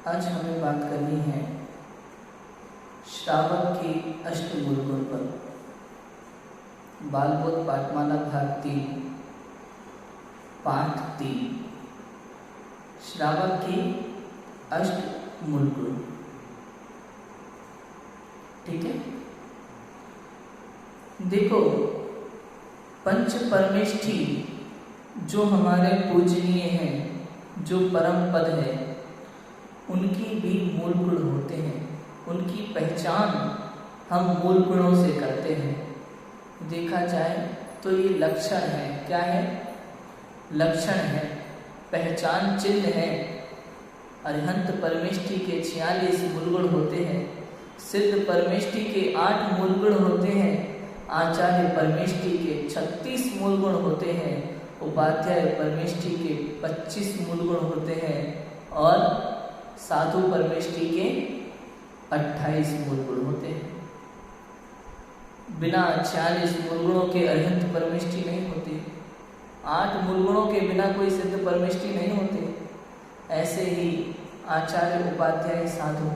आज हमें बात करनी है श्रावक के अष्टमूल गुण पर। बालबोध पाठमाला भाग 3 पाठ 3 श्रावक के अष्टमूल गुण। ठीक है, देखो पंच परमेष्ठी जो हमारे पूजनीय हैं, जो परम पद है, उनकी भी मूल गुण होते हैं। उनकी पहचान हम मूल गुणों से करते हैं। देखा जाए तो ये लक्षण है। क्या है? लक्षण है, पहचान चिन्ह है। अरिहंत परमेष्ठी के 46 मूल गुण होते हैं। सिद्ध परमेष्ठी के 8 मूल गुण होते हैं। आचार्य परमेष्ठी के 36 मूल गुण होते हैं। उपाध्याय परमेष्ठी के 25 मूल गुण होते हैं और साधु परमेष्ठी के 28 मूल गुण होते हैं। बिना 46 मूल गुणों के अरिहंत परमेष्ठी नहीं होती। 8 मूल गुणों के बिना कोई सिद्ध परमेष्ठी नहीं होती। ऐसे ही आचार्य उपाध्याय साधु,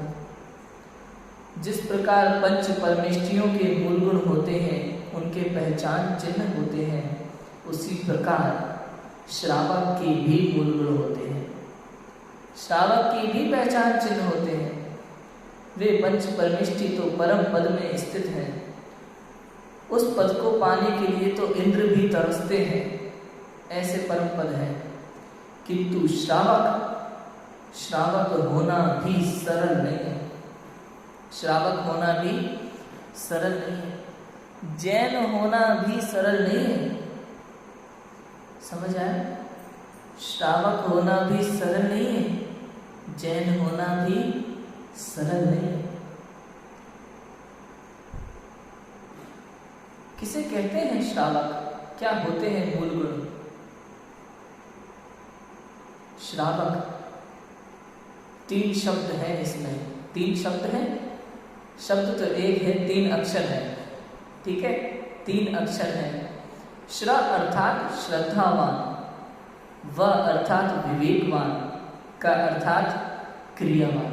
जिस प्रकार पंच परमेष्ठियों के मूल गुण होते हैं, उनके पहचान चिन्ह होते हैं, उसी प्रकार श्रावक के भी मूल गुण होते हैं। श्रावक की भी पहचान चिन्ह होते हैं। वे पंच परमेष्ठी तो परम पद में स्थित हैं। उस पद को पाने के लिए तो इंद्र भी तरसते हैं, ऐसे परम पद है। किंतु श्रावक होना भी सरल नहीं है। श्रावक होना भी सरल नहीं है। जैन होना भी सरल नहीं है। समझ आया? श्रावक होना भी सरल नहीं है, जैन होना भी सरल नहीं है। किसे कहते हैं श्रावक? क्या होते हैं मूल गुण? श्रावक 3 शब्द हैं इसमें। 3 शब्द हैं। शब्द तो एक है, 3 अक्षर है। ठीक है, 3 अक्षर है। श्र अर्थात श्रद्धावान, व अर्थात विवेकवान, का अर्थात क्रियावान।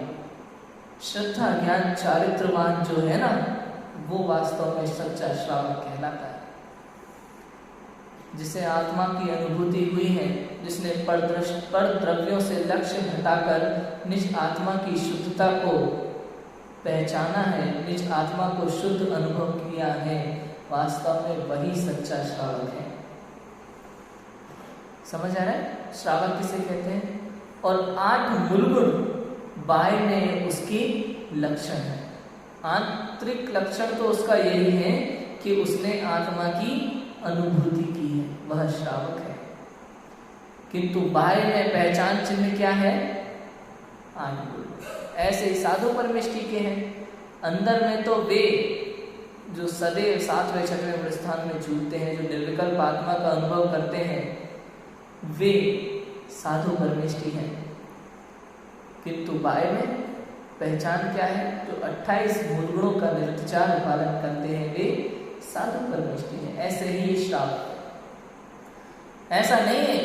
श्रद्धा ज्ञान चारित्रवान जो है ना, वो वास्तव में सच्चा श्रावक कहलाता है। जिसे आत्मा की अनुभूति हुई है, जिसने पर द्रव्यों से लक्ष्य हटाकर निज आत्मा की शुद्धता को पहचाना है, निज आत्मा को शुद्ध अनुभव किया है, वास्तव में वही सच्चा श्रावक है। समझ आ रहा है? श्रावक किसे कहते हैं? और 8 मूल गुण बाह्य में उसकी लक्षण है। आंतरिक लक्षण तो उसका यही है कि उसने आत्मा की अनुभूति की है, वह श्रावक है। किंतु बाह्य में पहचान चिन्ह क्या है? 8 गुण। ऐसे ही साधु परमेष्ठी के हैं। अंदर में तो वे जो सदैव 7वें 6वें स्थान में झूलते हैं, जो निर्विकल्प आत्मा का अनुभव करते हैं, वे साधु परमेष्ठी हैं। किंतु बाह्य में पहचान क्या है? जो 28 मूल गुणों का निरंतर पालन करते हैं, वे साधु परमेष्ठी हैं। ऐसे ही श्रावक। ऐसा नहीं है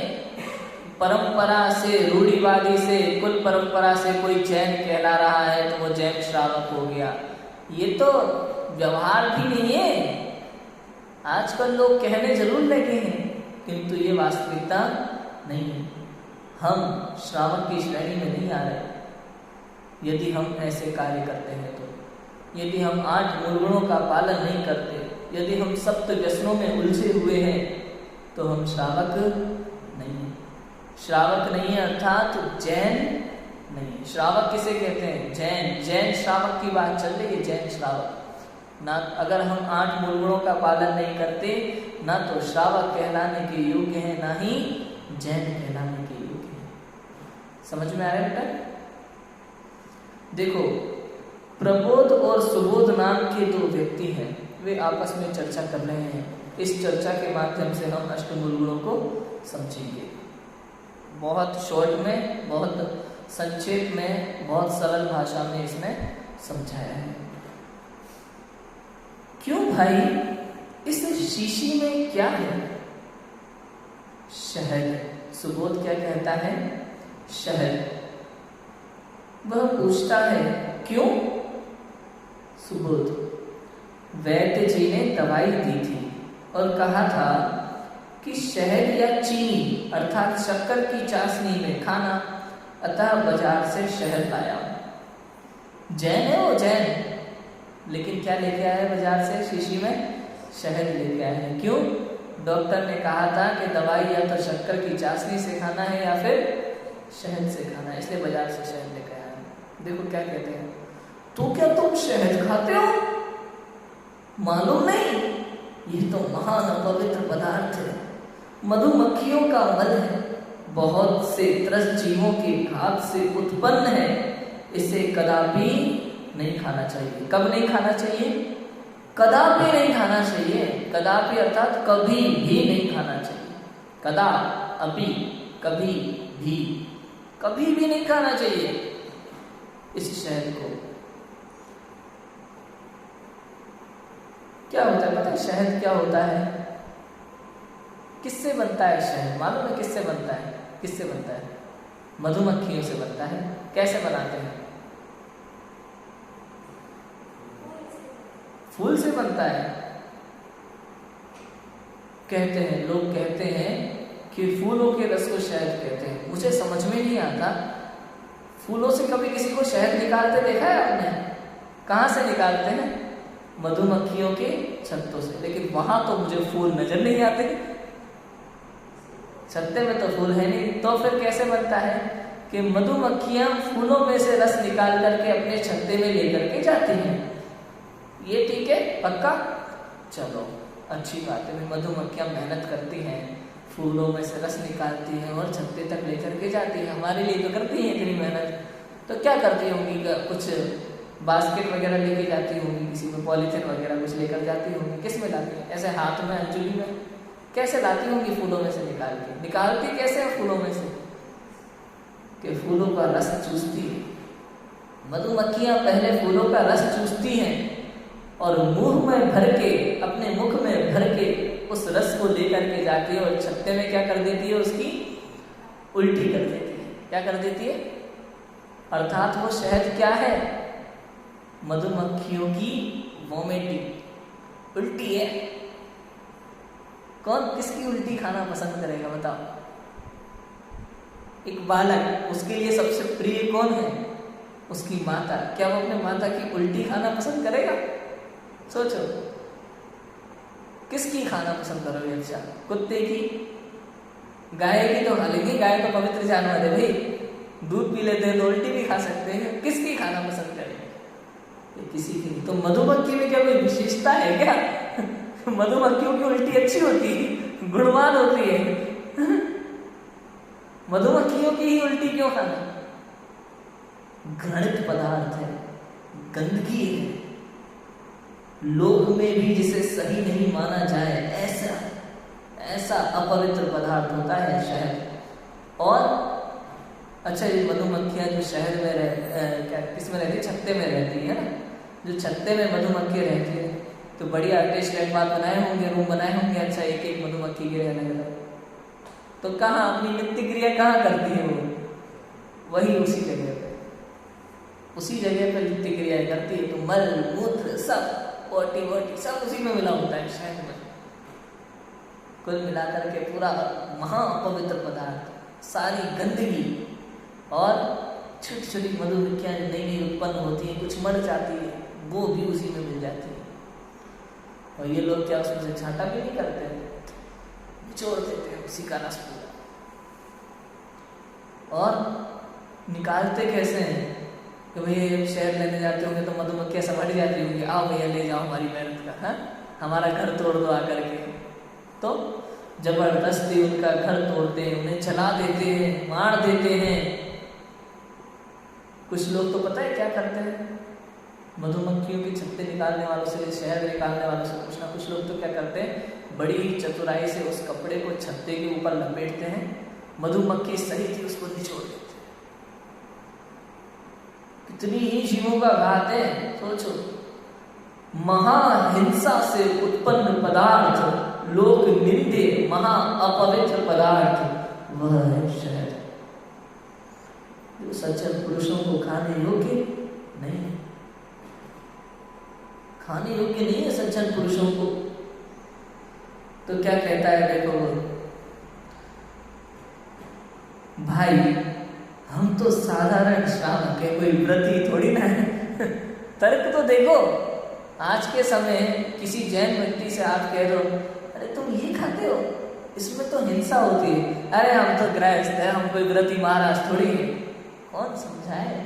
परंपरा से, रूढ़िवादी से, कुल परंपरा से कोई जैन कहला रहा है तो वो जैन श्रावक हो गया। ये तो व्यवहार भी नहीं है। आजकल लोग कहने जरूर लगे हैं, किंतु ये वास्तविकता नहीं है। हम श्रावक की श्रेणी में नहीं आ रहे यदि हम ऐसे कार्य करते हैं तो। यदि हम 8 मूल गुणों का पालन नहीं करते, यदि हम सप्त व्यसनों में उलझे हुए हैं, तो हम श्रावक नहीं है। श्रावक नहीं है अर्थात जैन नहीं। श्रावक किसे कहते हैं? जैन। जैन श्रावक की बात चल रही है। जैन श्रावक ना, अगर हम 8 मूल गुणों का पालन नहीं करते, ना तो श्रावक कहलाने के योग्य है, ना ही जैन कहलाने के योग्य है। समझ में आ रहा है बेटा? देखो, प्रबोध और सुबोध नाम के 2 व्यक्ति हैं। वे आपस में चर्चा कर रहे हैं। इस चर्चा के माध्यम से हम अष्टमूल गुणों को समझेंगे। बहुत शॉर्ट में, बहुत संक्षेप में, बहुत सरल भाषा में इसमें समझाया है। क्यों भाई? इस शीशी में क्या है? शहद। सुबोध क्या कहता है? शहद। वह पूछता है क्यों? सुबोध, वैद्य जी ने दवाई दी थी और कहा था कि शहद या चीनी अर्थात शक्कर की चाशनी में खाना, अतः बाजार से शहद लाया हूं। जैन है वो, जैन, लेकिन क्या लेके आया बाजार से? शीशी में शहद लेके आया है। क्यों? डॉक्टर ने कहा था कि दवाई या तो शक्कर की चाशनी से खाना है या फिर शहद से खाना है, इसलिए बाजार से शहद लेके आया है। देखो क्या कहते हैं, तो क्या तुम शहद खाते हो? मालूम नहीं, ये तो महान अपवित्र पदार्थ है, मधुमक्खियों का मल है, बहुत से त्रस्त जीवों के घात से उत्पन्न है, इसे कदापि नहीं खाना चाहिए। कब नहीं खाना चाहिए? कदापि नहीं खाना चाहिए। कदापि अर्थात कभी भी नहीं खाना चाहिए। कदा अपि, कभी भी, कभी भी नहीं खाना चाहिए इस शहद को। क्या होता है पता है? शहद क्या होता है? किससे बनता है शहद? मालूम है किससे बनता है? किससे बनता है? मधुमक्खियों से बनता है। कैसे बनाते हैं? फूल से बनता है। कहते हैं, लोग कहते हैं कि फूलों के रस को शहद कहते हैं। मुझे समझ में नहीं आता, फूलों से कभी किसी को शहद निकालते देखा है आपने? कहाँ से निकालते हैं? मधुमक्खियों के छत्तों से। लेकिन वहां तो मुझे फूल नजर नहीं आते, छत्ते में तो फूल है नहीं, तो फिर कैसे बनता है कि मधुमक्खियां फूलों में से रस निकाल करके अपने छत्ते में लेकर के जाती हैं। ये ठीक है? पक्का? चलो अच्छी बात है। मधुमक्खियां मेहनत करती हैं, फूलों में से रस निकालती हैं और छत्ते तक लेकर के जाती हैं। हमारे लिए तो करती हैं इतनी मेहनत, तो क्या करती होंगी? कुछ बास्केट वगैरह लेके जाती होंगी, किसी में पॉलीथिन वगैरह कुछ लेकर जाती होंगी। किस में लाती हैं? ऐसे हाथ में, अंजुली में? कैसे लाती होंगी? फूलों में से निकाल के। निकालती कैसे है फूलों में से? कि फूलों का रस चूसती है। मधुमक्खियां पहले फूलों का रस चूसती हैं और मुंह में भर के, अपने मुख में भर के उस रस को लेकर के जाती है और छत्ते में क्या कर देती है? उसकी उल्टी कर देती है। क्या कर देती है? अर्थात वो शहद क्या है? मधुमक्खियों की वोमिटिंग, उल्टी है। कौन किसकी उल्टी खाना पसंद करेगा बताओ? एक बालक, उसके लिए सबसे प्रिय कौन है? उसकी माता। क्या वो अपने माता की उल्टी खाना पसंद करेगा? सोचो, किसकी खाना पसंद करोगे? अच्छा, कुत्ते की? गाय की तो खा लेंगे, गाय तो पवित्र जानवर है भाई, दूध पी लेते हैं तो उल्टी भी खा सकते हैं। किसकी खाना पसंद करेंगे? किसी की। तो मधुमक्खी में क्या कोई विशेषता है क्या? मधुमक्खियों की उल्टी अच्छी होती है, गुणवान होती है। मधुमक्खियों की ही उल्टी क्यों खाना? घृणित पदार्थ है, गंदगी है, लोक में भी जिसे सही नहीं माना जाए ऐसा ऐसा अपवित्र पदार्थ होता है शहद। और अच्छा, ये मधुमक्खियां जो शहद में क्या किस में रहती है? छत्ते में रहती है ना। जो छत्ते में मधुमक्खी रहती है तो बढ़िया टेस्ट बात बनाए होंगे, रूम बनाए होंगे, अच्छा एक एक मधुमक्खी के रहने का। तो कहाँ अपनी नित्य क्रिया कहाँ करती है वो? वही उसी जगह पे, उसी जगह पे नित्य क्रिया करती है। तो मल मूत्र सब, पोटी वोटी सब उसी में मिला होता है शहद में। कुल मिलाकर के पूरा महापवित्र पदार्थ, सारी गंदगी और छोटी छोटी मधुमक्खियां जो नई नई उत्पन्न होती हैं, कुछ मर जाती है, वो भी उसी में मिल जाती है। और ये लोग क्या उसमें से छांटा भी नहीं करते हैं, निचोड़ देते हैं उसी का रस पूरा। और निकालते कैसे हैं कि भैया शहर लेने जाते होंगे तो मधुमक्खियां सब हट जाती होंगी, आओ भैया ले जाओ हमारी मेहनत का, हाँ हमारा घर तोड़ दो आकर के। तो जबरदस्ती उनका घर तोड़ते हैं, उन्हें जला देते हैं, मार देते हैं। कुछ लोग तो पता है क्या करते हैं? मधुमक्खियों के छत्ते निकालने वालों से, शहद निकालने वालों से कुछ ना कुछ लोग तो क्या करते हैं, बड़ी ही चतुराई से उस कपड़े को छत्ते के ऊपर लपेटते हैं, मधुमक्खी सही थी उसको निचोड़ देते हैं। कितनी ही जीवों का घात है सोचो। महाहिंसा से उत्पन्न पदार्थ, लोक निंदे महा अपवित्र पदार्थ, वह है शहद। जो सज्जन पुरुषों को खाने योग्य नहीं है, खाने योग्य नहीं है सज्जन पुरुषों को। तो क्या कहता है, देखो भाई हम तो साधारण श्रावक है, कोई व्रती थोड़ी ना है। तर्क तो देखो, आज के समय किसी जैन व्यक्ति से आप कह दो अरे तुम ये खाते हो, इसमें तो हिंसा होती है, अरे हम तो गृहस्थ है, हम कोई व्रती महाराज थोड़ी है। कौन समझाए,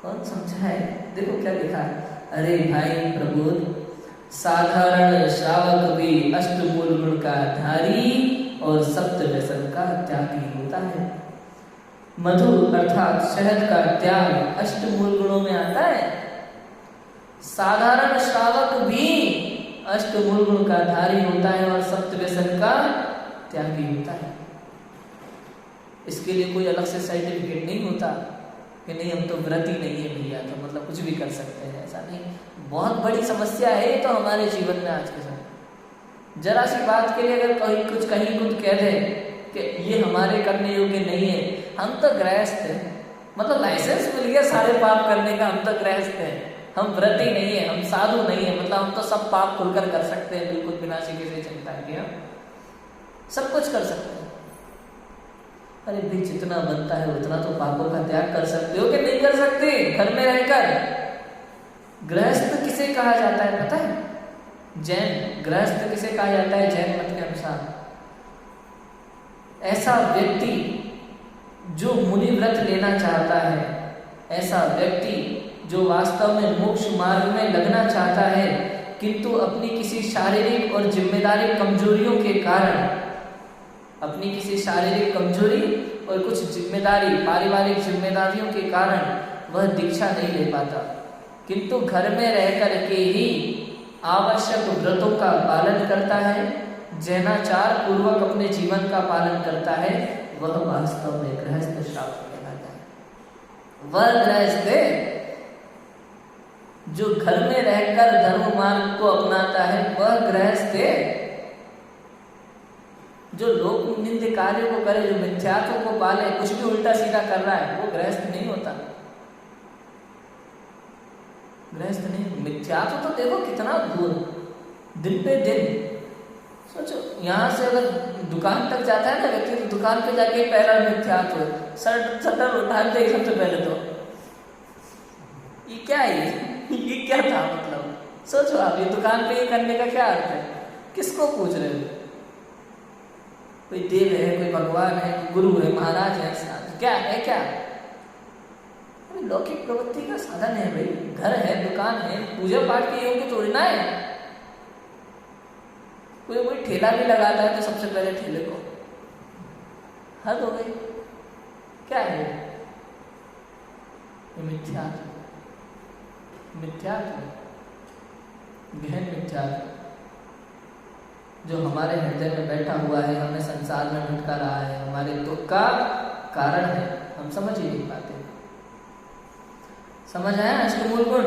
कौन समझाए? देखो क्या लिखा है, अरे भाई प्रबोध, साधारण श्रावक भी अष्टमूल गुण का धारी और सप्त व्यसन का त्यागी होता है। मधु अर्थात शहद का त्याग अष्टमूल गुणों में आता है। साधारण श्रावक भी अष्टमूल गुण का धारी होता है और सप्त व्यसन का त्यागी होता है। इसके लिए कोई अलग से सर्टिफिकेट नहीं होता कि नहीं हम तो व्रती नहीं है भैया, तो मतलब कुछ भी कर सकते हैं, ऐसा नहीं। बहुत बड़ी समस्या है ये तो हमारे जीवन में आज के समय। जरा सी बात के लिए अगर कहीं कुछ कह दे कि ये हमारे करने योग्य नहीं है, हम तो गृहस्थ हैं, मतलब लाइसेंस मिल गया सारे पाप करने का, हम तो गृहस्थ हैं, हम व्रती नहीं है, हम साधु नहीं है, मतलब हम तो सब पाप खुलकर कर सकते हैं बिल्कुल बिना किसी से चिंता किए, सब कुछ कर सकते हैं। अरे भाई जितना बनता है उतना तो पापों का त्याग कर सकते हो कि नहीं कर सकते घर में रहकर? गृहस्थ किसे कहा जाता है पता है? जैन गृहस्थ किसे कहा जाता है जैन मत के अनुसार? ऐसा व्यक्ति जो मुनि व्रत लेना चाहता है, ऐसा व्यक्ति जो वास्तव में मोक्ष मार्ग में लगना चाहता है, किंतु अपनी किसी शारीरिक और जिम्मेदारी कमजोरियों के कारण, अपनी किसी शारीरिक कमजोरी और कुछ जिम्मेदारी पारिवारिक जिम्मेदारियों के कारण वह दीक्षा नहीं ले पाता, किंतु घर में रह कर के ही आवश्यक व्रतों का पालन करता है, जैनाचार पूर्वक अपने जीवन का पालन करता है, वह वास्तव में गृहस्थ श्रावक कहलाता है। वह गृहस्थ है जो घर में रहकर धर्म मार्ग को अपनाता है, वह गृहस्थ है। जो लोक निंद कार्यों को करे, जो मिथ्यात्व को पाले, कुछ भी उल्टा सीधा कर रहा है, वो गृहस्थ नहीं होता। गृहस्थ नहीं, मिथ्यात्व तो देखो कितना दूर, दिन पे दिन। सोचो यहाँ से अगर दुकान तक जाता है ना व्यक्ति, तो दुकान पे जाके पहला मिथ्यात्व, शटर उठा दे सबसे पहले तो ये क्या है, ये क्या था? मतलब सोचो आप, ये दुकान पे ये करने का क्या अर्थ है? किसको पूछ रहे हो? कोई देव है, कोई भगवान है, गुरु है, महाराज है, क्या है? क्या लौकिक प्रवृत्ति का साधन है भाई। घर है, दुकान है, पूजा पाठ के योग्य थोड़ी ना है। कोई ठेला भी लगाता है तो सबसे पहले ठेले को, हद हो गई। क्या है मिथ्यात्व, मिथ्यात्व, गहन मिथ्यात्व जो हमारे हृदय में बैठा हुआ है, हमें संसार में भटका रहा है, हमारे दुख का कारण है, हम समझ ही नहीं पाते। समझ आया अष्टमूल गुण?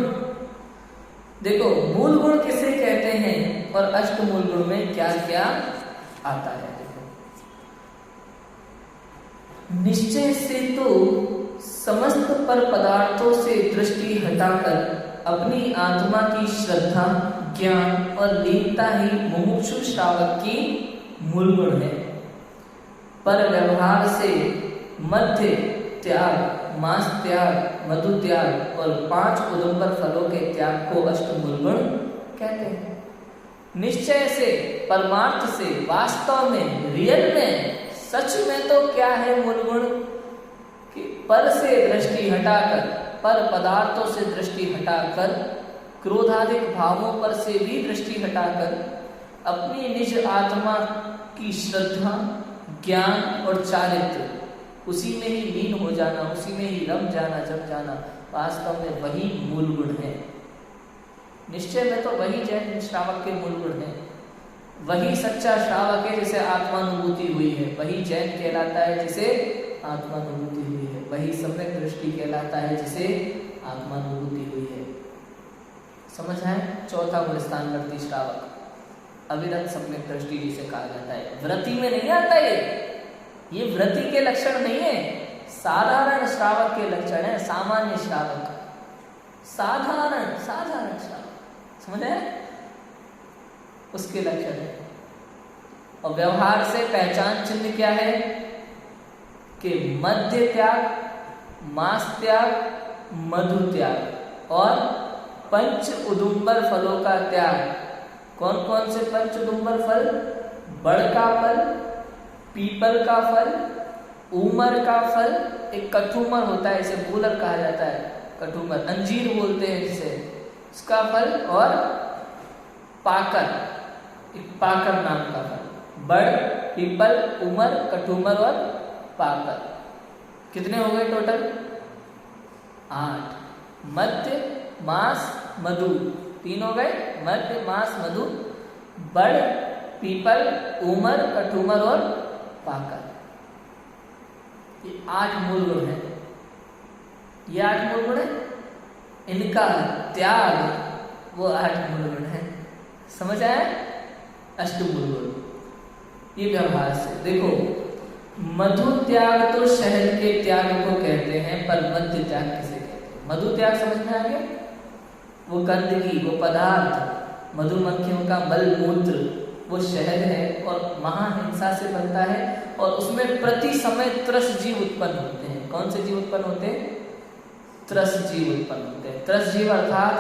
देखो मूल गुण किसे कहते हैं और अष्टमूल गुण में क्या क्या आता है। देखो निश्चय से तो समस्त पर पदार्थों से दृष्टि हटाकर अपनी आत्मा की श्रद्धा, ज्ञान और लीनता ही मुमुक्षु श्रावक की मूल गुण है। पर व्यवहार से मध्य त्याग, मांस त्याग, मधु त्याग और 5 उदुम्बर फलों के त्याग को अष्टमूल गुण कहते हैं। निश्चय से, परमार्थ से, वास्तव में, रियल में, सच में तो क्या है मूल गुण? कि पर से दृष्टि हटाकर, पर पदार्थों से दृष्टि हटाकर, क्रोधाधिक भावों पर से भी दृष्टि हटाकर अपनी निज आत्मा की श्रद्धा, ज्ञान और चारित्र, उसी में ही लीन हो जाना, उसी में ही रम जाना, जम जाना, वास्तव में वही मूल गुण है। निश्चय में तो वही जैन श्रावक के मूल गुण है। वही सच्चा श्रावक है जिसे आत्मानुभूति हुई है, वही जैन कहलाता है जिसे आत्मानुभूति हुई है, वही सम्यक दृष्टि कहलाता है जिसे आत्मानुभूति हुई है। समझ आए? चौथा गुण स्थानवर्ती श्रावक, अविरत सम्यक दृष्टि जिसे कहा जाता है। व्रति में नहीं आता ये व्रति के लक्षण नहीं है। साधारण श्रावक के लक्षण है, सामान्य श्रावक, साधारण श्रावक, समझ आए, उसके लक्षण है। और व्यवहार से पहचान चिन्ह क्या है कि मध्य त्याग, मांस त्याग, मधु त्याग और पंच उदुम्बर फलों का त्याग। कौन कौन से पंच उदुम्बर फल? बड़ का फल, पीपल का फल, ऊमर का फल, एक कठूमर होता है, इसे बूलर कहा जाता है, कठूमर, अंजीर बोलते हैं जिसे, उसका फल, और पाकर, एक पाकर नाम का फल। बड़, पीपल, ऊमर, कठूमर और पाकर। कितने हो गए टोटल? 8। मध्य, मांस, मधु, 3 हो गए, मध्य, मांस, मधु, बड़, पीपल, ऊमर, कठूमर और पाकर। ये 8 मूल गुण है। ये 8 मूल गुण है, इनका त्याग वो 8 मूल गुण है। समझ आया? अष्टमूल गुण। ये व्यवहार से देखो, मधु त्याग तो शहद के त्याग को कहते हैं, पर मध्य त्याग किसे कहते हैं? मधु त्याग समझ में आ गया? वो गंदगी, वो पदार्थ, मधुमक्खियों का मल मूत्र, वो शहद है और महाहिंसा से बनता है, और उसमें प्रति समय त्रस जीव उत्पन्न होते हैं। कौन से जीव उत्पन्न होते हैं? त्रस जीव उत्पन्न होते हैं। त्रस जीव अर्थात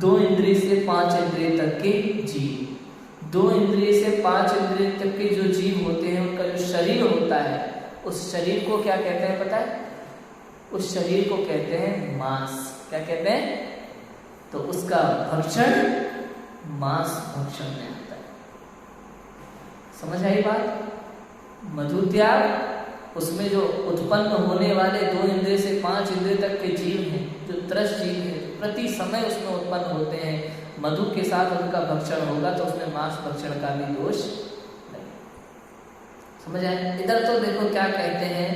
2 इंद्रिय से 5 इंद्रिय तक के जीव। 2 इंद्रिय से 5 इंद्रिय तक के जो जीव होते हैं, उनका जो शरीर होता है, उस शरीर को क्या कहते हैं पता है? उस शरीर को कहते हैं मांस। क्या कहते हैं? तो उसका भक्षण मांस भक्षण में आता है। समझ आई बात? मधु त्याग, उसमें जो उत्पन्न होने वाले 2 इंद्रिय से 5 इंद्रिय तक के जीव हैं, जो त्रस जीव हैं, प्रति समय उसमें उत्पन्न होते हैं, मधु के साथ उनका भक्षण होगा तो उसमें मांस भक्षण का भी दोष नहीं। समझ आए? इधर तो देखो क्या कहते हैं,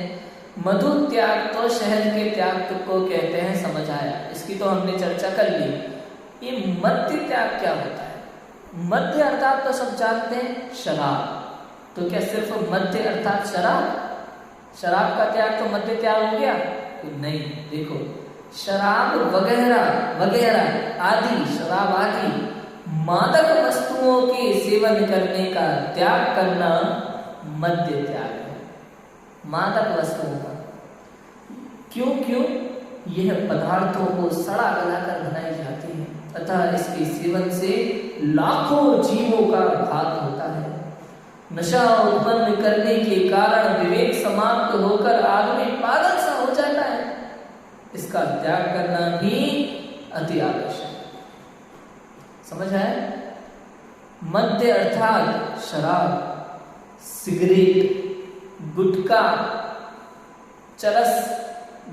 मधु त्याग तो शहद के त्याग को कहते हैं। समझ आया? इसकी तो हमने चर्चा कर ली। ये मध्य त्याग क्या होता है? मध्य अर्थात तो सब जानते हैं, शराब। तो क्या सिर्फ मध्य अर्थात शराब? शराब का त्याग तो मध्य त्याग हो गया? तो नहीं, देखो, शराब वगैरह वगैरह आदि, शराब आदि मादक वस्तुओं के सेवन करने का त्याग करना मध्य त्याग है। मादक वस्तुओं का क्यों? यह पदार्थों को सड़ा गलाकर बनाई जाती है, अतः इसके सेवन से लाखों जीवों का घात होता है। नशा उत्पन्न करने के कारण विवेक समाप्त होकर आदमी पागल सा हो जाता है। इसका त्याग करना भी अति आवश्यक है। समझ आए? मद्य अर्थात शराब, सिगरेट, गुटखा, चरस,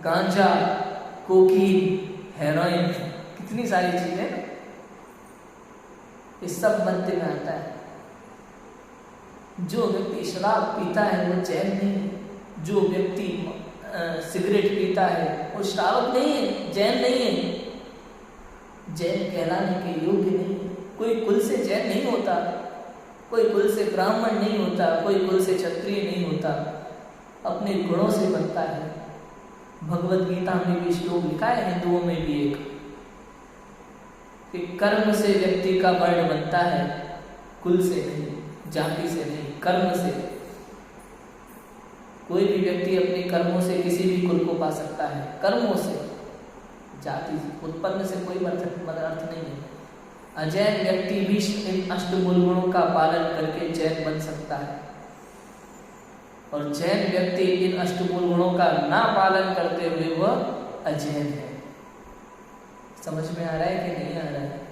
गांजा, कोकीन, हेरोइन, कितनी सारी चीजें, ये सब मद्य में आता है। जो व्यक्ति शराब पीता है वो जैन नहीं है। जो व्यक्ति सिगरेट पीता है वो श्रावक नहीं है, जैन नहीं है, जैन कहलाने के योग्य नहीं है। कोई कुल से जैन नहीं होता, कोई कुल से ब्राह्मण नहीं होता, कोई कुल से क्षत्रिय नहीं होता, अपने गुणों से बनता है। भगवद गीता में भी श्लोक लिखा है, हिंदुओं में भी एक, कि कर्म से व्यक्ति का वर्ण बनता है, कुल से नहीं, जाति से नहीं, कर्म से। कोई भी व्यक्ति अपने कर्मों से किसी भी कुल को पा सकता है, कर्मों से, जाति से, उत्पन्न से कोई अर्थ नहीं है। अजैन व्यक्ति भी इन अष्टमूल गुणों का पालन करके जैन बन सकता है, और जैन व्यक्ति इन अष्टमूल गुणों का ना पालन करते हुए वह अजैन है। समझ में आ रहा है कि नहीं आ रहा है?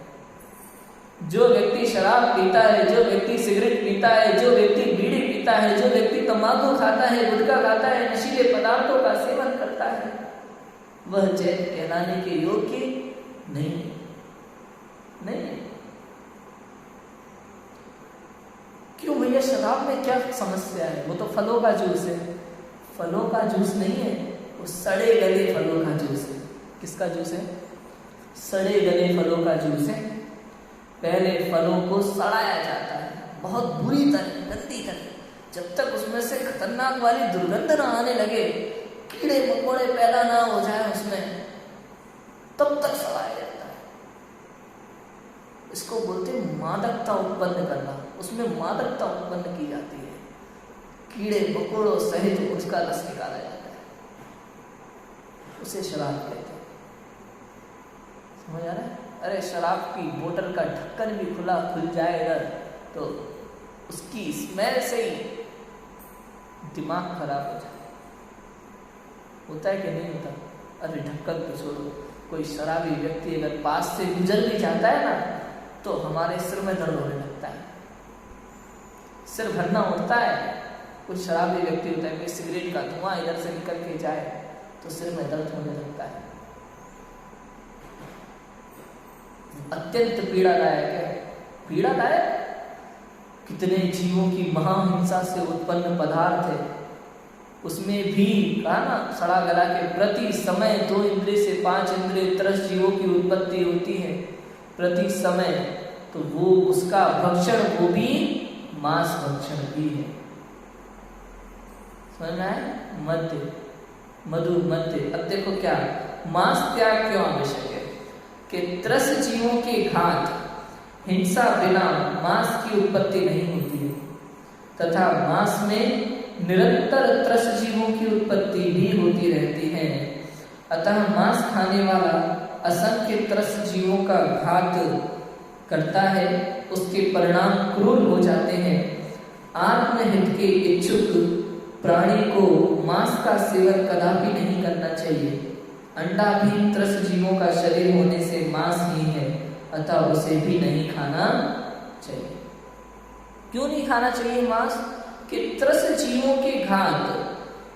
जो व्यक्ति शराब पीता है, जो व्यक्ति सिगरेट पीता है, जो व्यक्ति बीड़ी पीता है, जो व्यक्ति तंबाकू खाता है, गुटखा खाता है, नशीले पदार्थों का सेवन करता है, वह जैन कहलाने के योग्य नहीं। क्यों भैया? शराब में क्या समस्या है? वो तो फलों का जूस है। फलों का जूस नहीं है, वो सड़े गले फलों का जूस है। किसका जूस है? सड़े गले फलों का जूस है। पहले फलों को सड़ाया जाता है बहुत बुरी तरह, गंदी तरह, जब तक उसमें से खतरनाक वाली दुर्गंध न आने लगे कि कीड़े मकोड़े पैदा ना हो जाए उसमें, तब तक सड़ाया जाता है। इसको बोलते हैं मादकता उत्पन्न करना, उसमें मादकता उत्पन्न की जाती है, कीड़े मकोड़ों सहित उसका रस निकाला जाता है, उसे शराब कहते हैं। समझ आ रहा है? अरे शराब की बोतल का ढक्कन भी खुल जाए अगर, तो उसकी स्मेल से ही दिमाग खराब हो जाए। होता है कि नहीं होता? अरे ढक्कन तो छोड़ो, कोई शराबी व्यक्ति अगर पास से गुजर भी जाता है ना, तो हमारे सिर में दर्द होने लगता है, सिर भरना उठता है। कोई शराबी व्यक्ति होता है, कोई सिगरेट का धुआं इधर से निकल के जाए तो सिर में दर्द होने लगता है। अत्यंत पीड़ादायक है। पीड़ादायक कितने जीवों की महाहिंसा से उत्पन्न पदार्थ है, उसमें भी कहा ना, सड़ा गला के प्रति समय 2 इंद्रिय से 5 इंद्रिय तरस जीवों की उत्पत्ति होती है प्रति समय, तो वो उसका भक्षण, वो भी मांस भक्षण भी है। समझना है? मध्य मधु मध्य। अब देखो क्या मांस त्याग क्यों आवश्यक है कि त्रस जीवों के घात हिंसा बिना मांस की उत्पत्ति नहीं होती है, तथा मांस में निरंतर त्रस जीवों की उत्पत्ति भी होती रहती है। अतः मांस खाने वाला असंख्य त्रस जीवों का घात करता है, उसके परिणाम क्रूर हो जाते हैं। आत्महित के इच्छुक प्राणी को मांस का सेवन कदापि नहीं करना चाहिए। अंडा भी त्रस जीवों का शरीर होने से मांस ही है, अतः उसे भी नहीं खाना चाहिए। क्यों नहीं खाना चाहिए मांस? कि त्रस जीवों के घात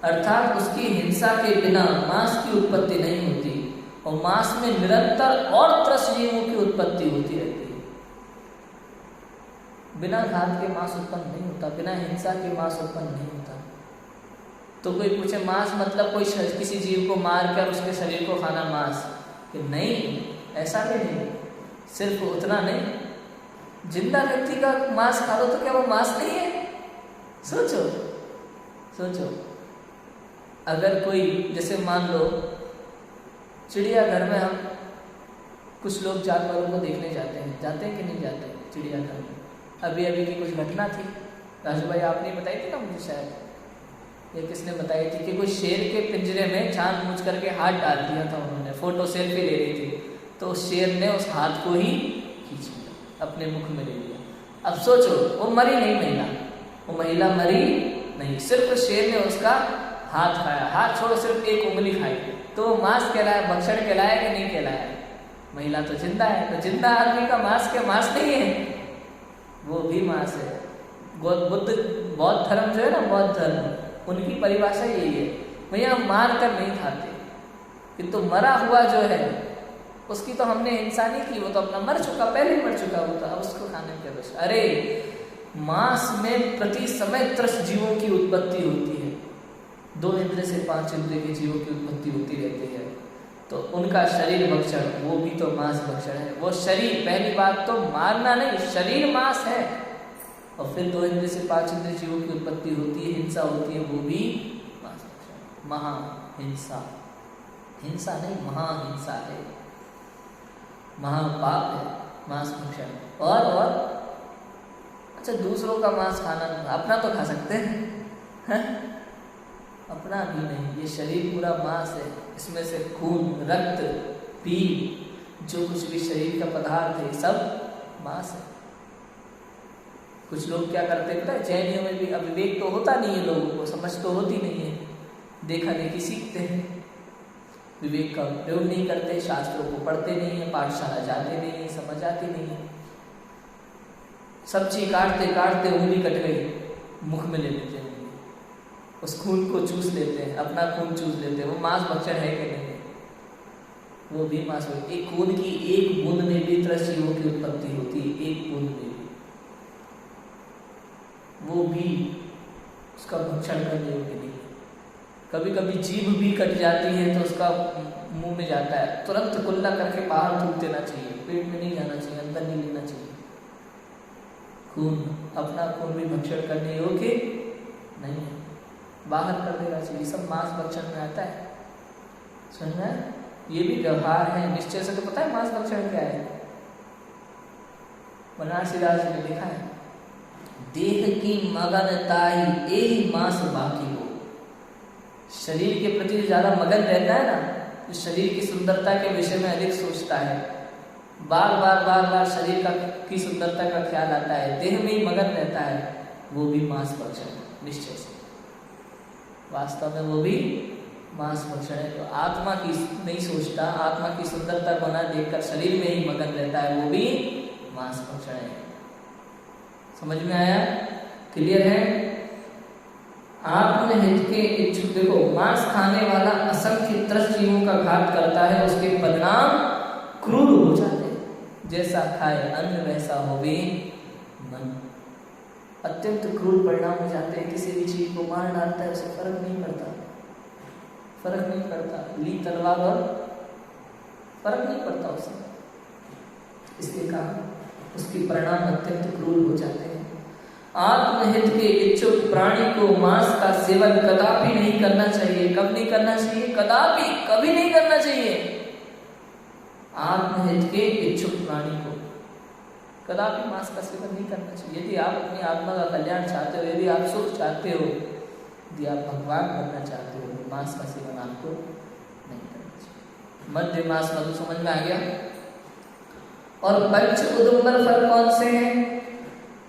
अर्थात उसकी हिंसा के बिना मांस की उत्पत्ति नहीं होती, और मांस में निरंतर और त्रस जीवों की उत्पत्ति होती रहती है। बिना घात के मांस उत्पन्न नहीं होता, बिना हिंसा के मांस उत्पन्न नहीं होता। तो कोई पूछे मांस मतलब कोई किसी जीव को मार कर उसके शरीर को खाना मांस? कि नहीं, ऐसा भी नहीं। सिर्फ उतना नहीं, जिंदा व्यक्ति का मांस खा लो तो क्या वो मांस नहीं है? सोचो सोचो, अगर कोई जैसे मान लो चिड़ियाघर में, हम कुछ लोग जानवरों को देखने जाते हैं कि नहीं जाते चिड़ियाघर में? अभी अभी की कुछ घटना थी, राजू भाई आपने बताई थी ना मुझे, शायद ये किसने बताई थी, कि कोई शेर के पिंजरे में जानबूझ करके हाथ डाल दिया था उन्होंने, फोटो सेल्फी ले रही थी, तो शेर ने उस हाथ को ही खींच लिया, अपने मुख में ले लिया। अब सोचो, वो मरी नहीं महिला, वो महिला मरी नहीं, सिर्फ शेर ने उसका हाथ खाया, हाथ छोड़ो सिर्फ एक उंगली खाई, तो मांस कहलाया, भक्षण कहलाया कि नहीं कहलाया? महिला तो जिंदा है, तो जिंदा आदमी का मांस क्या मांस नहीं है? वो भी मांस है। बौद्ध धर्म जो है ना, बौद्ध धर्म, उनकी परिभाषा यही है, भैया हम मार कर नहीं खाते, किंतु मरा हुआ जो है उसकी तो हमने हिंसा नहीं की, वो तो अपना मर चुका, पहले मर चुका वो तो, अब उसको खाने के बस। अरे मांस में प्रति समय त्रस जीवों की उत्पत्ति होती है, 2 इंद्रिय से 5 इंद्रिय के जीवों की उत्पत्ति होती रहती है, तो उनका शरीर भक्षण, वो भी तो मांस भक्षण है। वो शरीर, पहली बात तो मारना नहीं, शरीर मांस है, और फिर 2 इंद्रिय से 5 इंद्रिय जीवों की उत्पत्ति होती है, हिंसा होती है, वो भी मांस भक्षण, महाहिंसा। हिंसा नहीं, महाहिंसा है, महापाप है मांस भक्षण। और अच्छा, दूसरों का मांस खाना, अपना तो खा सकते हैं, अपना भी नहीं। ये शरीर पूरा मांस है, इसमें से खून, रक्त, पीप, जो कुछ भी शरीर का पदार्थ है सब मांस है। कुछ लोग क्या करते हैं पता है, जैनियों में भी अविवेक तो होता नहीं है, लोगों को समझ तो होती नहीं है, देखा देखी सीखते हैं, विवेक का प्रयोग नहीं करते, शास्त्रों को पढ़ते नहीं है, पाठशाला जाते नहीं है, समझ आती नहीं है। सब्जी काटते काटते उंगली कट गई, मुख में ले लेते हैं, उस खून को चूस लेते हैं, अपना खून चूस लेते हैं। वो मांस भक्षण है कि नहीं? वो भी मांस हो। एक खून की एक बूंद में भी त्रस जीवों की उत्पत्ति होती है, एक बूंद में भी, वो भी उसका भक्षण करने योग्य नहीं। कभी कभी जीभ भी कट जाती है तो उसका मुंह में जाता है, तुरंत कुल्ला करके बाहर थूक देना चाहिए, पेट में नहीं जाना चाहिए, अंदर नहीं लेना चाहिए। खून, अपना खून भी भक्षण करने योग्य नहीं है। बाहर कर देना चाहिए, सब मांस भक्षण में आता है। समझ में आया? ये भी व्यवहार है। निश्चय से तो पता है मांस भक्षण क्या है? बनारसी दास ने लिखा है, देह की मगनताई एही मांस बाकी हो। शरीर के प्रति ज्यादा मगन रहता है ना, जो शरीर की सुंदरता के विषय में अधिक सोचता है, बार बार शरीर की सुंदरता का ख्याल आता है, देह में ही मगन रहता है, वो भी मांस भक्षण है निश्चय से। वास्तव में वो भी मांस भक्षण है। तो आत्मा की नहीं सोचता, आत्मा की सुंदरता को ना देखकर शरीर में ही मगन रहता है, वो भी मांस भक्षण है। समझ में आया? क्लियर है? आत्महित के इच्छुक, देखो मांस खाने वाला असंख्य त्रस्त जीवों का घात करता है, उसके परिणाम क्रूर हो जाते हैं। जैसा खाए अन्न वैसा होवे मन। अत्यंत क्रूर परिणाम हो जाते हैं। किसी भी चीज को मार डालता है, उसे फर्क नहीं पड़ता, फर्क नहीं पड़ता, ली तलवार और फर्क नहीं पड़ता उसे। इसलिए कहा उसके परिणाम अत्यंत क्रूर हो जाते हैं। आत्महित के इच्छुक प्राणी को मांस का सेवन कदापि नहीं करना चाहिए। कब नहीं करना चाहिए? कदापि, कभी नहीं करना चाहिए। आत्महित के इच्छुक प्राणी को कदापि मांस का सेवन नहीं करना चाहिए। यदि आप अपनी आत्मा का कल्याण चाहते हो, यदि आप सुख चाहते हो, यदि आप भगवान बनना चाहते हो, मांस का सेवन आपको नहीं करना चाहिए। मध्य मास मधु समझ में आ गया? और पंच उदुम्बर फल कौन से हैं?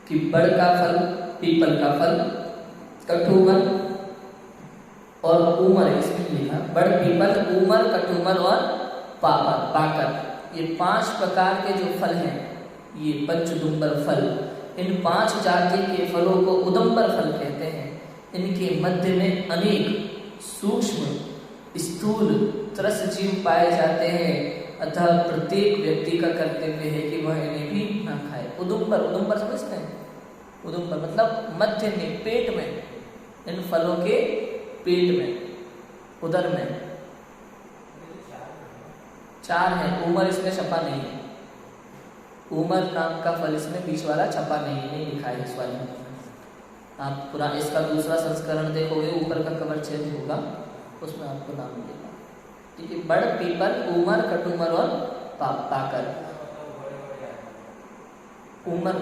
कि बड़ का फल, पीपल का फल, कठूमर और ऊमर, इसमें लिखा बड़, पीपल, ऊमर, कठूमर और पाकर। ये 5 प्रकार के जो फल हैं, ये पंच उदुम्बर फल। इन 5 जाति के फलों को उदुम्बर फल कहते हैं। इनके मध्य में अनेक सूक्ष्म स्थूल त्रस्त जीव पाए जाते हैं, अतः प्रत्येक व्यक्ति का कर्तव्य है कि वह इन्हें भी न खाए। उदुम्बर, उदुम्बर समझते हैं? उदुम्बर मतलब मध्य में, पेट में, इन फलों के पेट में, उदर में 4 है। ऊमर इसमें छपा नहीं है, ऊमर नाम का फल इसमें बीच वाला छपा नहीं लिखा है इस वाले में। आप पूरा इसका दूसरा संस्करण देखोगे, ऊपर का कवर चेंज होगा, उसमें आपको नाम मिलेगा। ठीक है, बड़, पीपल, ऊमर, कटूमर और पाकर। ऊमर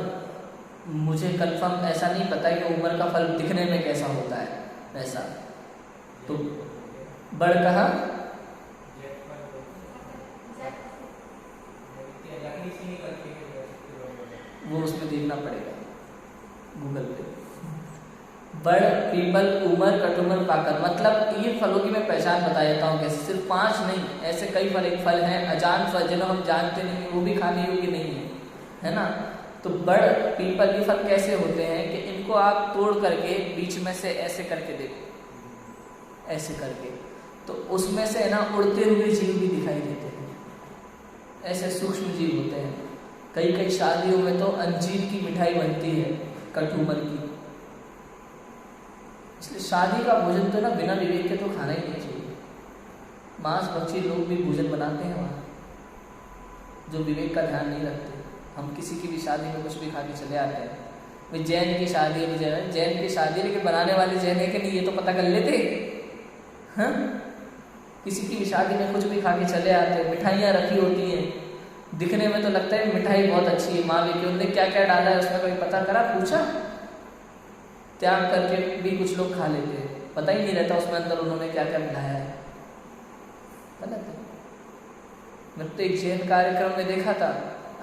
मुझे कंफर्म ऐसा नहीं पता है कि ऊमर का फल दिखने में कैसा होता है वैसा। तो बड़ कहा, वो उसमें देखना पड़ेगा गूगल पे। बड़, पीपल, ऊमर, कटूमर, पाकर, मतलब ये फलों की मैं पहचान बता देता हूँ कैसे। सिर्फ 5 नहीं, ऐसे कई फल, एक फल है अजान फल, जिन्हें हम जानते नहीं, वो भी खाने योग्य नहीं है ना। तो बड़, पीपल के फल कैसे होते हैं कि इनको आप तोड़ करके बीच में से ऐसे करके देखो, ऐसे करके, तो उसमें से ना उड़ते हुए जीव भी दिखाई देते हैं। ऐसे सूक्ष्म जीव होते हैं। कई शादियों में तो अंजीर की मिठाई बनती है, कटूमर की। इसलिए शादी का भोजन तो ना बिना विवेक के तो खाना ही नहीं चाहिए। मांस भक्षी लोग भी भोजन बनाते हैं वहाँ, जो विवेक का ध्यान नहीं रखते। हम किसी की भी शादी में कुछ भी खा के चले आते हैं। भाई जैन की शादी है, जैन की शादी, लेकिन बनाने वाले जैन है कि नहीं ये तो पता कर लेते हैं। किसी की भी शादी में कुछ भी खा के चले आते हैं। मिठाइयाँ रखी होती हैं, दिखने में तो लगता है मिठाई बहुत अच्छी है, माँ लेके उन्होंने क्या क्या डाला है उसमें कोई पता करा, पूछा? त्याग करके भी कुछ लोग खा लेते हैं, पता ही नहीं रहता उसमें अंदर उन्होंने क्या क्या मिलाया है। गलत है। मैं तो एक जैन कार्यक्रम में देखा था,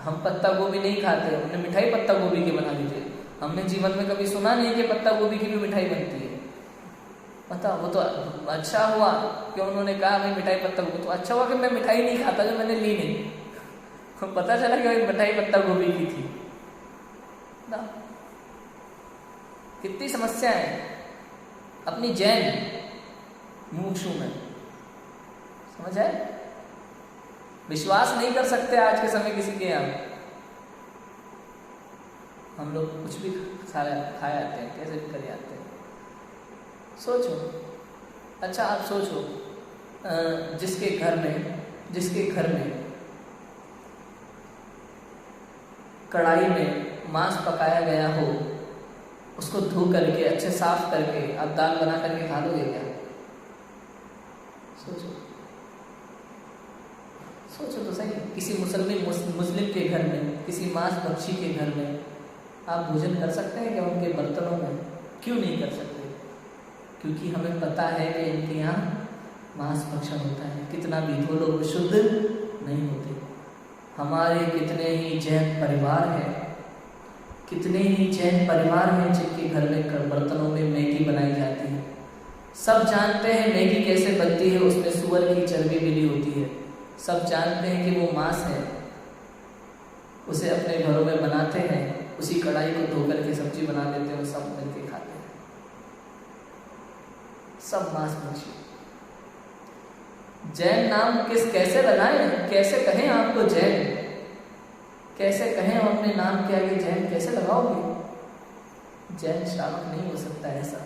हम पत्ता गोभी नहीं खाते, उन्होंने मिठाई पत्ता गोभी की बना दी थी। हमने जीवन में कभी सुना नहीं कि पत्ता गोभी की भी मिठाई बनती है। पता, वो तो अच्छा हुआ कि उन्होंने कहा भाई मिठाई पत्ता गोभी, तो अच्छा हुआ कि मैं मिठाई नहीं खाता जो मैंने ली नहीं। पता चला कि भाई मिठाई पत्ता गोभी की थी ना। कितनी समस्या है अपनी जैन मुमुक्षु में, समझ आए? विश्वास नहीं कर सकते आज के समय किसी के यहाँ। हम लोग कुछ भी खा जाते हैं, कैसे भी कर जाते हैं। सोचो, अच्छा आप सोचो, जिसके घर में कढ़ाई में मांस पकाया गया हो, उसको धो करके अच्छे साफ करके आप दाल बना करके खा लोगे क्या? सोचो सोचो तो सही। किसी मुस्लिम के घर में, किसी मांस भक्षी के घर में आप भोजन कर सकते हैं क्या उनके बर्तनों में? क्यों नहीं कर सकते? क्योंकि हमें पता है कि इनके यहाँ मांस भक्षण होता है, कितना भी धो लो वो शुद्ध नहीं होते। हमारे कितने ही जैन परिवार हैं, कितने ही जैन परिवार हैं जिनके घर में बर्तनों में मैगी बनाई जाती है। सब जानते हैं मैगी कैसे बनती है, उसमें सुअर की चर्बी मिली होती है। सब जानते हैं कि वो मांस है, उसे अपने घरों में बनाते हैं, उसी कढ़ाई को धो करके सब्जी बना देते हैं, सब मिलके खाते हैं, सब मांस भक्षी। जैन नाम कैसे लगाएं, कैसे कहें आपको जैन, कैसे कहें अपने नाम के आगे जैन कैसे लगाओगे? जैन श्रावक नहीं हो सकता ऐसा।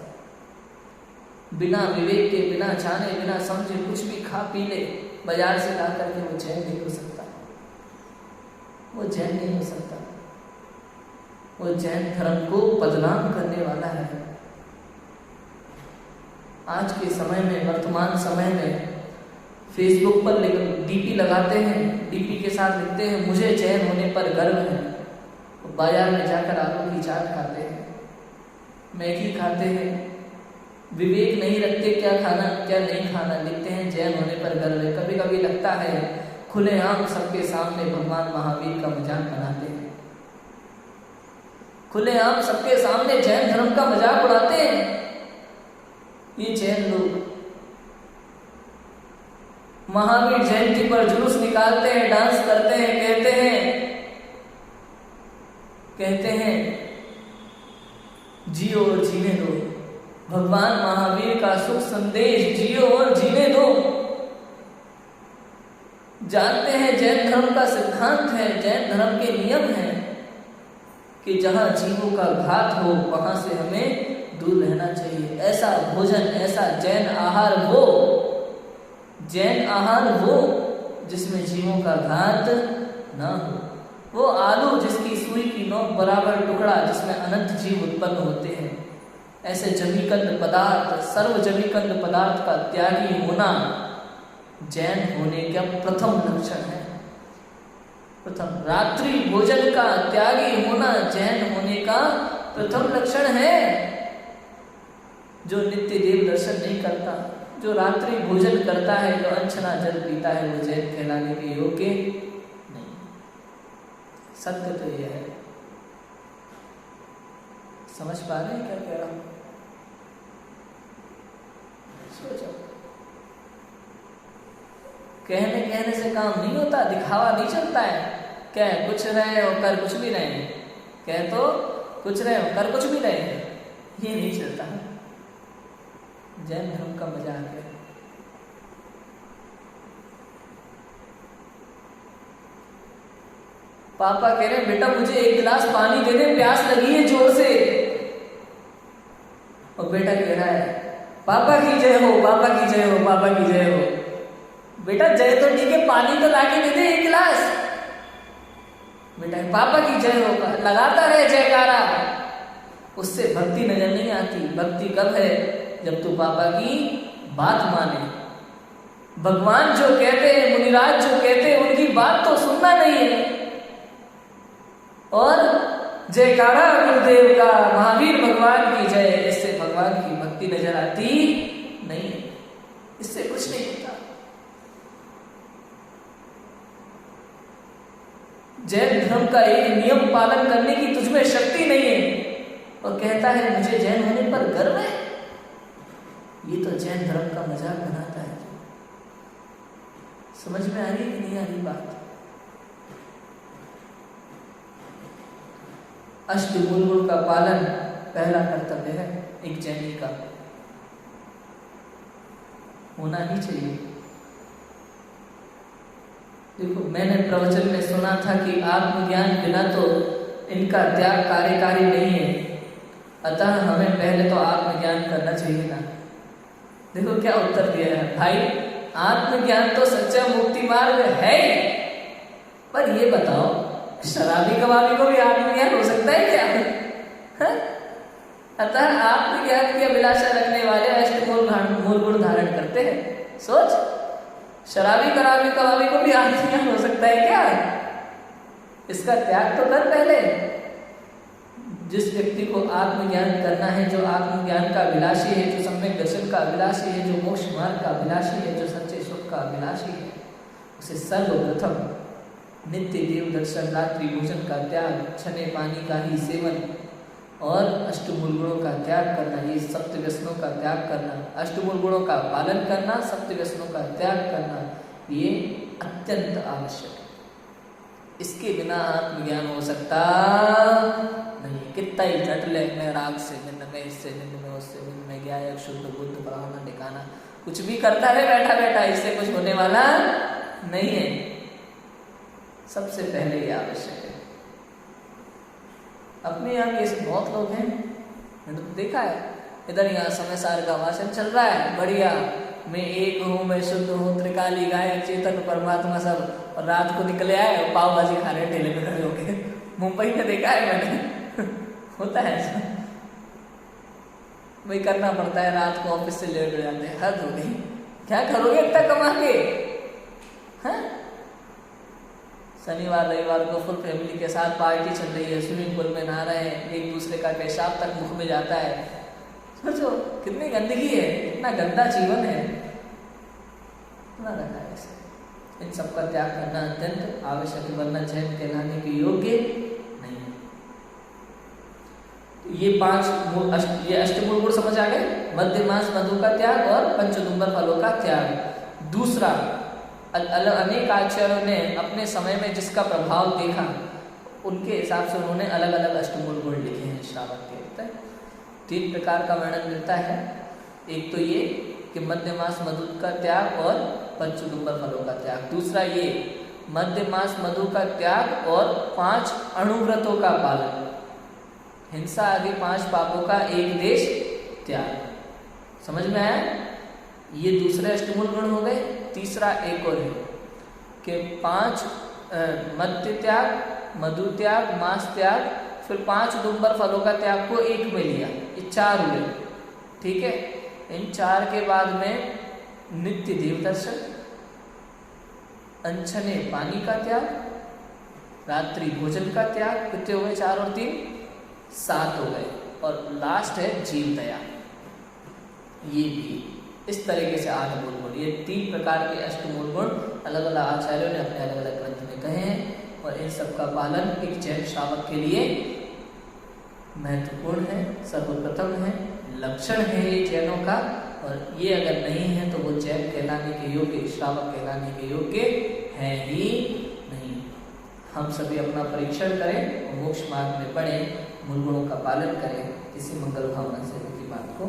बिना विवेक के, बिना जाने, बिना समझे कुछ भी खा पी ले बाजार से ला करके, वो जैन नहीं हो सकता, वो जैन नहीं हो सकता। वो जैन धर्म को बदनाम करने वाला है। आज के समय में, वर्तमान समय में फेसबुक पर डीपी लगाते हैं, डीपी के साथ लिखते हैं मुझे जैन होने पर गर्व है। बाजार में जाकर आलू की चाट खाते हैं, मैगी खाते हैं, विवेक नहीं रखते क्या खाना क्या नहीं खाना, लिखते हैं जैन होने पर गर्व है। कभी कभी लगता है खुलेआम सबके सामने भगवान महावीर का मजाक बनाते हैं, खुलेआम सबके सामने जैन धर्म का मजाक उड़ाते हैं ये जैन लोग। महावीर जयंती पर जुलूस निकालते हैं, डांस करते हैं, कहते हैं जियो और जीने दो, भगवान महावीर का सुख संदेश जियो और जीने दो। जानते हैं जैन धर्म का सिद्धांत है, जैन धर्म के नियम है कि जहां जीवों का घात हो वहां से हमें दूर रहना चाहिए। ऐसा भोजन, ऐसा जैन आहार वो जिसमें जीवों का घात ना हो। वो आलू जिसकी सुई की नोक बराबर टुकड़ा, जिसमें अनंत जीव उत्पन्न होते हैं। ऐसे जमीकंद पदार्थ, सर्व जमीकंद पदार्थ का त्यागी होना जैन होने का प्रथम लक्षण है। प्रथम रात्रि भोजन का त्यागी होना जैन होने का प्रथम लक्षण है। जो नित्य देव दर्शन नहीं करता, जो रात्रि भोजन करता है, जो अनछना जल पीता है, वो जैन कहलाने के योग्य नहीं। सत्य तो यह है। समझ पा रहे हैं क्या कह रहा हूं? सोचो, कहने से काम नहीं होता, दिखावा नहीं चलता है। क्या है, कुछ रहे और कर कुछ भी रहे, कह तो कुछ रहे और कर कुछ भी रहे, ये नहीं चलता। जैन धर्म का मजाक है। पापा कह रहे बेटा मुझे एक गिलास पानी दे दे, प्यास लगी है जोर से। और बेटा कह रहा है पापा की जय हो, पापा की जय हो, पापा की जय हो। बेटा जय तो ठीक है, पानी तो लाके दे दे एक गिलास। बेटा पापा की जय हो, लगाता रहे जयकारा। उससे भक्ति नजर नहीं आती। भक्ति कब है? जब तू पापा की बात माने। भगवान जो कहते हैं, मुनिराज जो कहते हैं, उनकी बात तो सुनना नहीं है। और जयकारा गुरुदेव का, महावीर भगवान की जय, इससे भगवान की भक्ति नजर आती नहीं, इससे कुछ नहीं होता। जैन धर्म का एक नियम पालन करने की तुझमें शक्ति नहीं है और कहता है मुझे जैन होने पर गर्व है। ये तो जैन धर्म का मजाक बनाता है। समझ में आ रही कि नहीं आ रही बात? अष्टमूल गुण का पालन पहला कर्तव्य है एक जैनी का, होना ही चाहिए। देखो मैंने प्रवचन में सुना था कि आत्मज्ञान बिना तो इनका त्याग कार्यकारी नहीं है, अतः हमें पहले तो आत्मज्ञान करना चाहिए ना। देखो क्या उत्तर दिया है भाई, आत्मज्ञान तो सच्चा मुक्ति मार्ग है, पर ये बताओ शराबी कबाबी को भी आत्मज्ञान हो सकता है क्या? अतः आत्मज्ञान की अभिलाषा रखने वाले अष्टमूल गुण धारण करते हैं। सोच, शराबी कराबी कबाबी को भी आत्मज्ञान हो सकता है क्या? इसका त्याग तो कर पहले। जिस व्यक्ति को आत्मज्ञान करना है, जो आत्मज्ञान का अभिलाषी है, जो सम्यक दर्शन का अभिलाषी है, जो मोक्ष मार्ग का अभिलाषी है, जो सच्चे सुख का अभिलाषी है, उसे सर्वप्रथम नित्य देव दर्शन, रात्रि भोजन का त्याग, छने पानी का ही सेवन और अष्टमूल गुणों का त्याग करना, ये सप्त व्यसनों का त्याग करना, अष्टमूल गुणों का पालन करना, सप्त व्यसनों का त्याग करना, ये अत्यंत आवश्यक है। इसके बिना आत्मज्ञान हो सकता नहीं। कितना ही झट ले, मैं राग से, मैं इससे, मैं उससे, मैं गया एक शुद्ध बुद्ध फलाना ठिकाना, कुछ भी करता है बैठा बैठा, इससे कुछ होने वाला नहीं है। सबसे पहले ये आवश्यक है। अपने यहाँ भी ऐसे बहुत लोग हैं, मैंने तो देखा है, इधर यहाँ समय सार का भाषण चल रहा है, बढ़िया, मैं एक हूँ, मैं शुद्ध हूँ, त्रिकाली गायक चेतन परमात्मा सब, और रात को निकले आए और पाव भाजी खा रहे ठेले पे खड़े होके। मुंबई में देखा है मैंने। होता है ऐसा, वही करना पड़ता है, रात को ऑफिस से लेट हो जाते हैं। हद हो गई, क्या करोगे इतना कमा के? हाँ, शनिवार रविवार को फुल फैमिली के साथ पार्टी चल रही है, स्विमिंग पूल में नहा रहे हैं, एक दूसरे का पेशाब तक मुख में जाता है। सोचो कितनी गंदगी है, इतना गंदा जीवन है, इतना रखा है इसे। इन सबका त्याग करना अत्यंत आवश्यक है, वरना जैन कहलाने के योग्य नहीं है। तो ये अष्टमूल गुण समझ आ गए। मध्य मांस मधु का त्याग और पंचदुम्बर फलों का त्याग। दूसरा, अनेक आचार्यों ने अपने समय में जिसका प्रभाव देखा, उनके हिसाब से उन्होंने अलग अलग अष्टमूल गुण लिखे हैं श्रावक के। 3 प्रकार का वर्णन मिलता है। एक तो ये कि मध्य मांस मधु का त्याग और पंचदुम्बर फलों का त्याग। दूसरा ये मध्य मांस मधु का त्याग और 5 अणुव्रतों का पालन, हिंसा आदि 5 पापों का एक देश त्याग। समझ में आया? ये दूसरे अष्टमूल गुण हो गए। तीसरा एक और है कि 5 मद्य त्याग, मधु त्याग, मांस त्याग, फिर 5 दुम्बर फलों का त्याग को एक में लिया। ये 4 हुए, ठीक है। इन 4 के बाद में नित्य देव दर्शन, अनछने पानी का त्याग, रात्रि भोजन का त्याग। कितने हो गए? 4 और 3 7 हो गए। और लास्ट है जीव दया। ये भी इस तरीके से 8 मूल गुण, ये 3 प्रकार के अष्टमूल गुण अलग अलग आचार्यों ने अपने अलग अलग ग्रंथ में कहे हैं। और इन सब का पालन एक जैन श्रावक के लिए महत्वपूर्ण है, सर्वप्रथम है, लक्षण है ये जैनों का। और ये अगर नहीं है तो वो जैन कहलाने के योग्य, श्रावक कहलाने के योग्य है ही नहीं। हम सभी अपना परीक्षण करें और मोक्ष मार्ग में बढ़ें, मूल गुणों का पालन करें। इसी मंगल भावना से की बात को